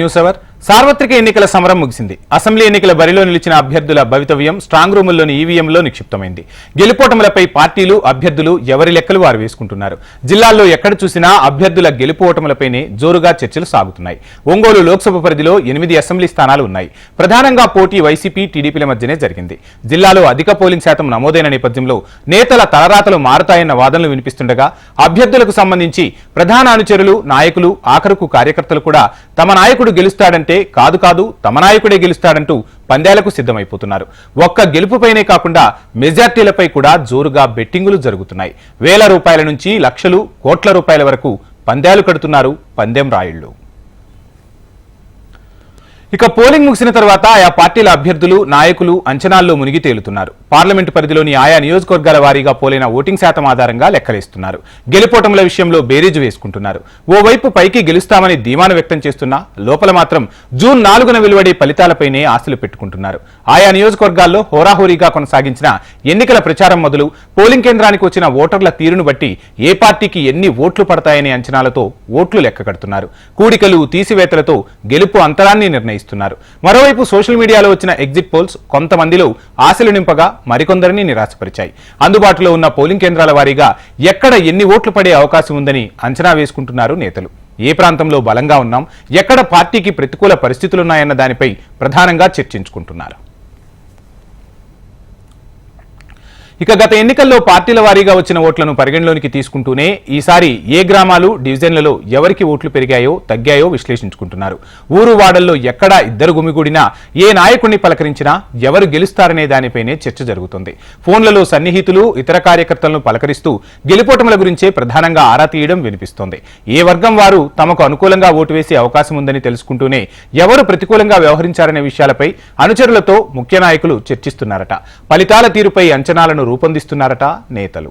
News hour సార్వత్రిక ఎన్నికల సమరం ముగిసింది. అసెంబ్లీ ఎన్నికల బరిలో నిలిచిన అభ్యర్థుల భవితవ్యం స్ట్రాంగ్ రూముల్లోని ఈవీఎంలో నిక్షిప్తమైంది. గెలుపోటములపై పార్టీలు అభ్యర్థులు ఎవరి లెక్కలు వారు వేసుకుంటున్నారు. జిల్లాల్లో ఎక్కడ చూసినా అభ్యర్థుల గెలుపోటములపైనే జోరుగా చర్చలు సాగుతున్నాయి. ఒంగోలు లోక్సభ పరిధిలో 8 అసెంబ్లీ స్థానాలు ఉన్నాయి. ప్రధానంగా పోటీ వైసీపీ టీడీపీల మధ్యనే జరిగింది. జిల్లాలో అధిక పోలింగ్ శాతం నమోదైన నేపథ్యంలో నేతల తలరాతలు మారతాయన్న వాదనలు వినిపిస్తుండగా అభ్యర్థులకు సంబంధించి ప్రధాన అనుచరులు నాయకులు ఆఖరుకు కార్యకర్తలు కూడా తమ నాయకుడు గెలుస్తాడంటే కాదు తమ నాయకుడే గెలుస్తాడంటూ పందేలకు సిద్ధమైపోతున్నారు. ఒక్క గెలుపుపైనే కాకుండా మెజార్టీలపై కూడా జోరుగా బెట్టింగులు జరుగుతున్నాయి. వేల రూపాయల నుంచి లక్షలు కోట్ల రూపాయల వరకు పందేలు కడుతున్నారు పందెం రాయుళ్లు. ఇక పోలింగ్ ముగిసిన తర్వాత ఆయా పార్టీల అభ్యర్థులు నాయకులు అంచనాల్లో మునిగి తేలుతున్నారు. పార్లమెంటు పరిధిలోని ఆయా నియోజకవర్గాల వారీగా పోలైన ఓటింగ్ శాతం ఆధారంగా లెక్కలేస్తున్నారు. గెలుపోటముల విషయంలో బేరీజు వేసుకుంటున్నారు. ఓవైపు పైకి గెలుస్తామని ధీమాను వ్యక్తం చేస్తున్నా లోపల మాత్రం జూన్ 4న వెలువడే ఫలితాలపైనే ఆశలు పెట్టుకుంటున్నారు. ఆయా నియోజకవర్గాల్లో హోరాహోరీగా కొనసాగించిన ఎన్నికల ప్రచారం మొదలు పోలింగ్ కేంద్రానికి వచ్చిన ఓటర్ల తీరును బట్టి ఏ పార్టీకి ఎన్ని ఓట్లు పడతాయనే అంచనాలతో ఓట్లు లెక్క కడుతున్నారు. కూడికలు తీసివేతలతో గెలుపు అంతరాన్ని నిర్ణయిస్తున్నారు. మరోవైపు సోషల్ మీడియాలో వచ్చిన ఎగ్జిట్ పోల్స్ కొంతమందిలో ఆశలు నింపగా మరికొందరిని నిరాశపరిచాయి. అందుబాటులో ఉన్న పోలింగ్ కేంద్రాల వారీగా ఎక్కడ ఎన్ని ఓట్లు పడే అవకాశం ఉందని అంచనా వేసుకుంటున్నారు నేతలు. ఏ ప్రాంతంలో బలంగా ఉన్నాం, ఎక్కడ పార్టీకి ప్రతికూల పరిస్థితులున్నాయన్న దానిపై ప్రధానంగా చర్చించుకుంటున్నారు. ఇక గత ఎన్నికల్లో పార్టీల వారీగా వచ్చిన ఓట్లను పరిగణలోనికి తీసుకుంటూనే ఈసారి ఏ గ్రామాలు డివిజన్లలో ఎవరికి ఓట్లు పెరిగాయో తగ్గాయో విశ్లేషించుకుంటున్నారు. ఊరు వాడల్లో ఎక్కడా ఇద్దరు గుమిగూడినా ఏ నాయకుడిని పలకరించినా ఎవరు గెలుస్తారనే దానిపైనే చర్చ జరుగుతుంది. ఫోన్లలో సన్నిహితులు ఇతర కార్యకర్తలను పలకరిస్తూ గెలుపోటముల గురించే ప్రధానంగా ఆరా తీయడం వినిపిస్తోంది. ఏ వర్గం వారు తమకు అనుకూలంగా ఓటు వేసే అవకాశం ఉందని తెలుసుకుంటూనే ఎవరు ప్రతికూలంగా వ్యవహరించారనే విషయాలపై అనుచరులతో ముఖ్య నాయకులు చర్చిస్తున్నారట. ఫలితాల తీరుపై అంచనాలను రూపొందిస్తున్నారట నేతలు.